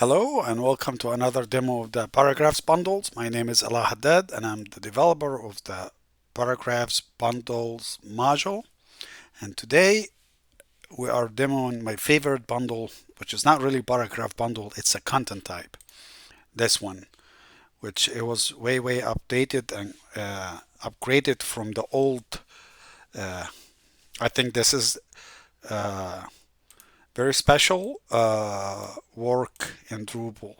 Hello and welcome to another demo of the Paragraphs bundles. My name is Ala Haddad and I'm the developer of the Paragraphs bundles module. And today we are demoing my favorite bundle, which is not really paragraph bundle, it's a content type. This one, which it was way updated and upgraded from the old. I think this is very special work in Drupal.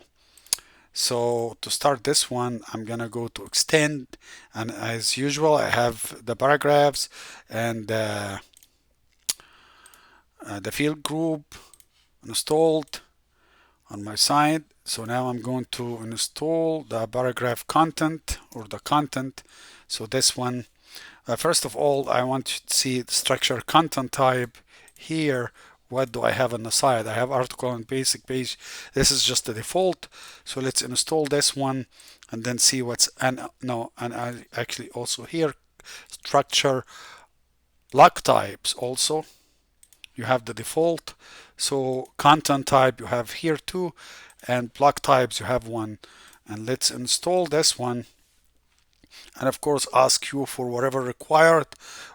So to start this one, I'm gonna go to extend, and as usual, I have the paragraphs and the field group installed on my side. So now I'm going to install the paragraph content or the content. So this one, first of all, I want to see the structure content type here. What do I have on the side? I have article and basic page. This is just the default. So let's install this one and then see what's, and I actually also here structure block types also. You have the default. So content type you have here too, and block types you have one. And let's install this one. And of course ask you for whatever required.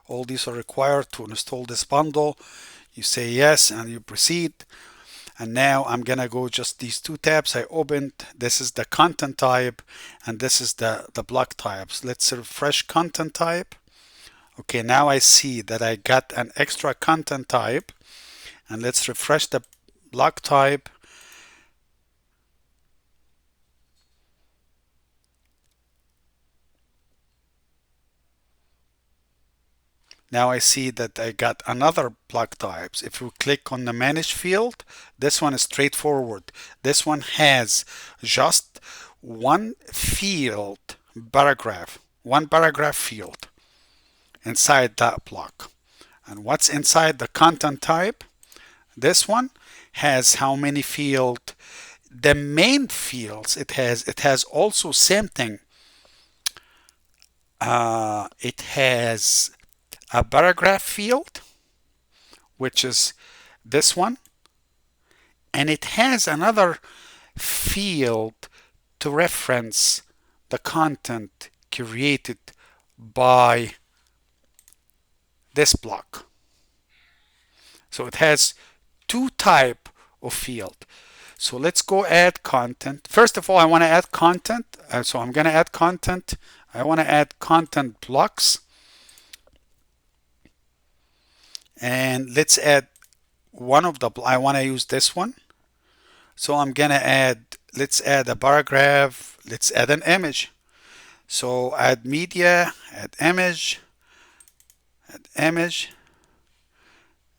All these are required to install this bundle. You say yes and you proceed. And now I'm gonna go just these two tabs I opened. This is the content type and this is the block types. Let's refresh content type. Okay, now I see that I got an extra content type, and let's refresh the block type. Now I see that I got another block types. If you click on the manage field, this one is straightforward. This one has just one field paragraph, one paragraph field inside that block. And what's inside the content type? This one has how many fields? The main fields it has also same thing. It has a paragraph field, which is this one, and it has another field to reference the content created by this block. So it has two type of field. So let's go add content. First of all, I want to add content. So I'm going to add content. I want to add content blocks. And let's add one of the, I want to use this one. So I'm going to add, let's add a paragraph. Let's add an image. So add media, add image,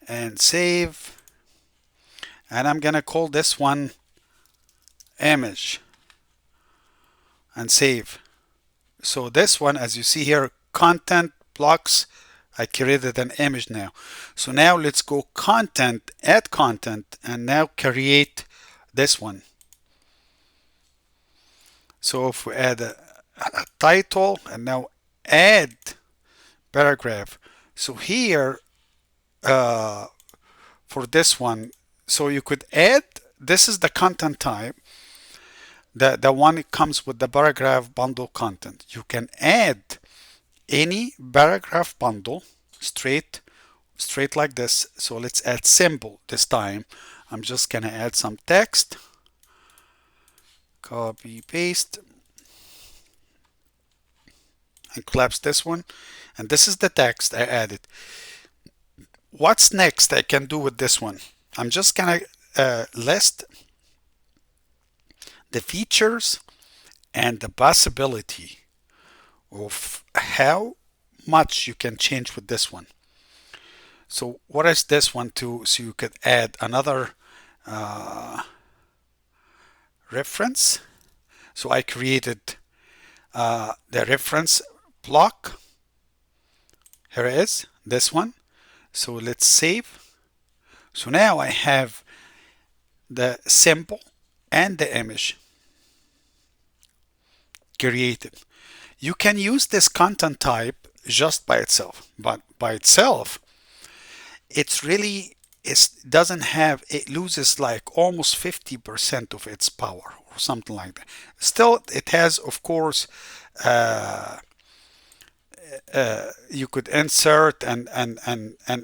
and save. And I'm going to call this one image and save. So this one, as you see here, content blocks, I created an image now. So now let's go content, add content, and now create this one. So if we add a title and now add paragraph. So here for this one, so you could add, this is the content type, the one that comes with the paragraph bundle content. You can add any paragraph bundle straight like this. So let's add symbol this time. I'm just gonna add some text, copy paste, and collapse this one, and this is the text I added. What's next I can do with this one? I'm just gonna list the features and the possibility of how much you can change with this one. So what is this one too? So you could add another reference. So I created the reference block. Here it is, this one. So let's save. So now I have the symbol and the image created. You can use this content type just by itself, but by itself, it's really doesn't have, it loses like almost 50% of its power or something like that. Still, it has, of course, uh, you could insert and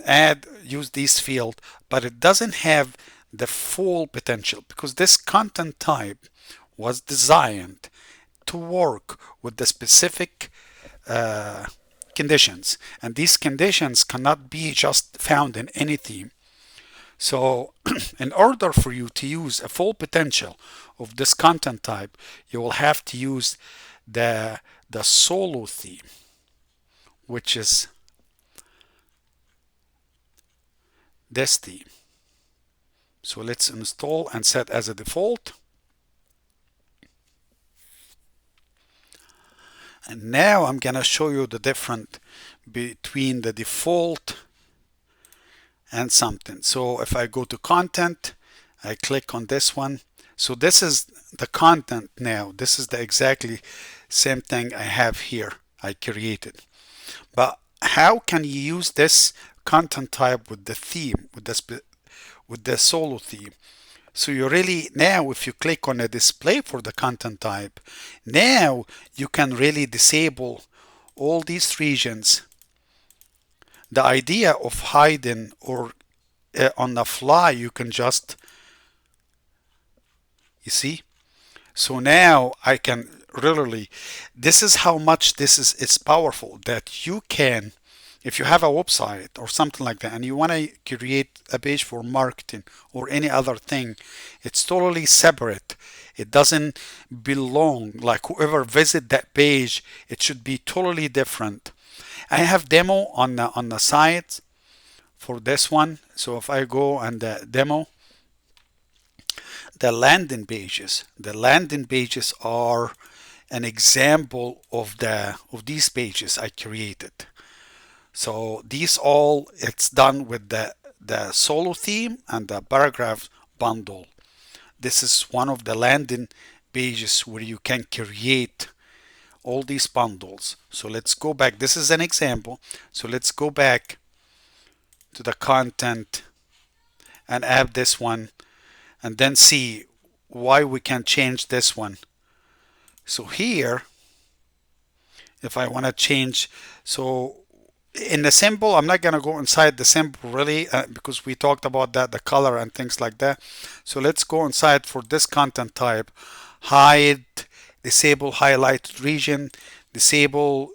add, use these field, but it doesn't have the full potential because this content type was designed to work with the specific uh, conditions, and these conditions cannot be just found in any theme. So in order for you to use a full potential of this content type, you will have to use the solo theme, which is this theme. So let's install and set as a default. And now I'm gonna show you the difference between the default and something. So if I go to content, I click on this one. So this is the content now. This is the exactly same thing I have here. I created. But how can you use this content type with the theme, with the solo theme? So you really, now if you click on a display for the content type, now you can really disable all these regions. The idea of hiding or on the fly, you can just, you see? So now I can really, this is how much this is, it's powerful that you can, if you have a website or something like that and you want to create a page for marketing or any other thing, it's totally separate. It doesn't belong, like whoever visit that page, it should be totally different. I have demo on the site for this one. So if I go and demo the landing pages are an example of these pages I created. So these all, it's done with the solo theme and the paragraph bundle. This is one of the landing pages where you can create all these bundles. So let's go back. This is an example. So let's go back to the content and add this one and then see why we can change this one. So here, if I want to change, so in the symbol, I'm not going to go inside the symbol really because we talked about that, the color and things like that. So let's go inside for this content type, hide, disable highlighted region, disable.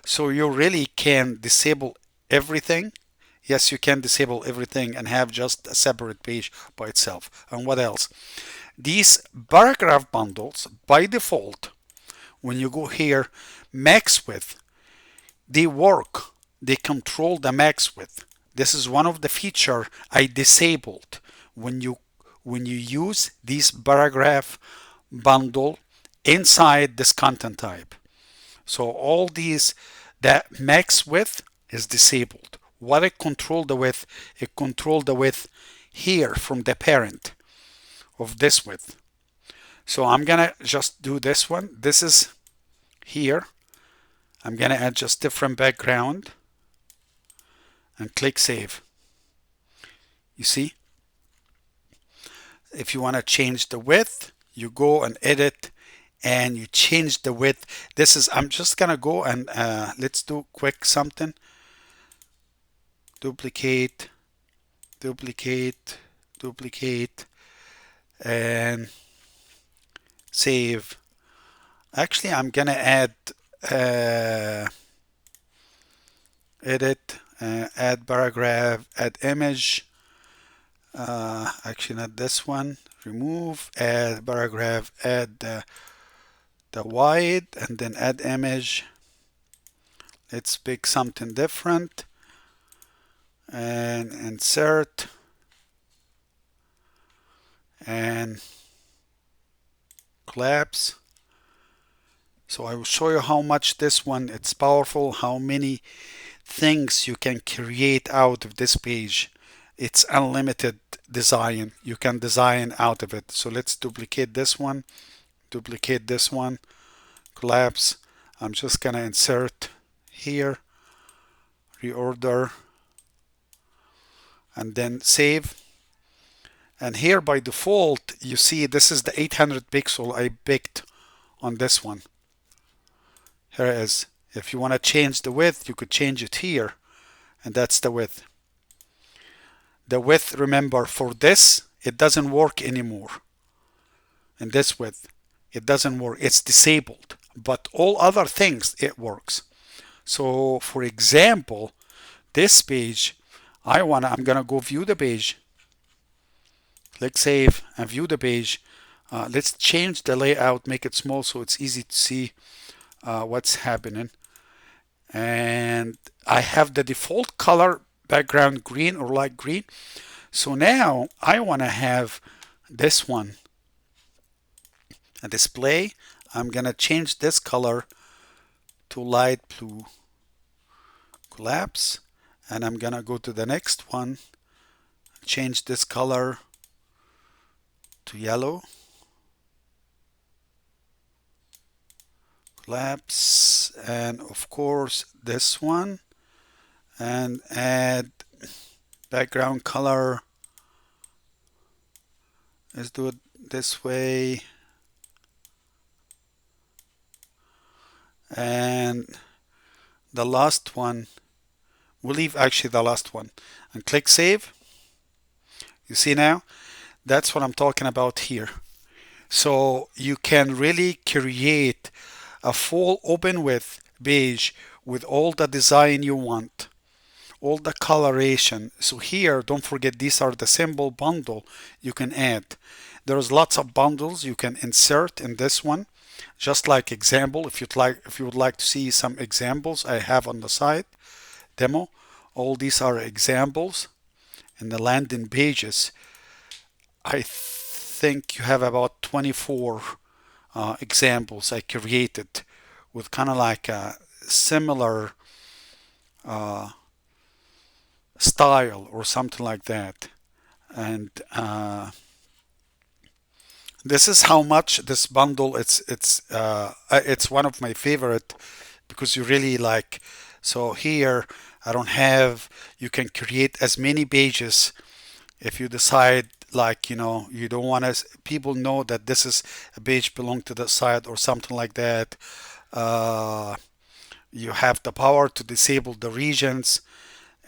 So you really can disable everything. Yes, you can disable everything and have just a separate page by itself. And what else? These paragraph bundles, by default, when you go here, max width, they work. They control the max width. This is one of the feature I disabled when you use these paragraph bundle inside this content type. So all these, that max width is disabled. What it control the width? It control the width here from the parent of this width. So I'm gonna just do this one. This is here. I'm gonna add just different background and click save. You see? If you want to change the width, you go and edit and you change the width. This is, I'm just gonna go and let's do quick something. Duplicate, duplicate, duplicate, and save. Actually, I'm gonna add edit, add paragraph, add image. Actually, not this one. Remove, add paragraph, add the wide, and then add image. Let's pick something different and insert and collapse. So I will show you how much this one, it's powerful, how many things you can create out of this page. It's unlimited design. You can design out of it. So let's duplicate this one, collapse. I'm just gonna insert here, reorder, and then save. And here by default, you see this is the 800 pixel I picked on this one. Here it is. If you want to change the width, you could change it here, and that's the width. The width, remember, for this, it doesn't work anymore. In this width, it doesn't work. It's disabled. But all other things, it works. So, for example, this page, I'm gonna go view the page. Click save and view the page. Let's change the layout, make it small so it's easy to see what's happening. And I have the default color background green or light green. So now I want to have this one a display. I'm gonna change this color to light blue. Collapse, and I'm gonna go to the next one, change this color to yellow. Collapse, and of course this one, and add background color. Let's do it this way. And the last one, we'll leave actually the last one and click save. You see now, that's what I'm talking about here. So you can really create a full open width page with all the design you want, all the coloration. So here, don't forget, these are the symbol bundle you can add. There's lots of bundles you can insert in this one. Just like example, if you would like to see some examples I have on the site demo, all these are examples in the landing pages. I think you have about 24 examples I created with kind of like a similar style or something like that. And this is how much this bundle, it's one of my favorite because you really like. So here I don't have, you can create as many pages if you decide, like, you don't want to people know that this is a page belong to the site or something like that. You have the power to disable the regions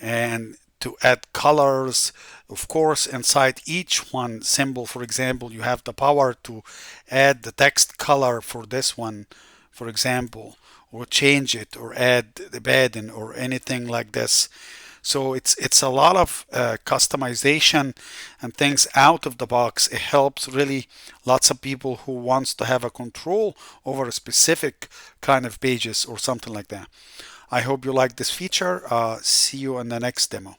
and to add colors. Of course, inside each one symbol, for example, you have the power to add the text color for this one, for example, or change it or add the padding or anything like this. So it's a lot of customization and things out of the box. It helps really lots of people who wants to have a control over a specific kind of pages or something like that. I hope you like this feature. See you in the next demo.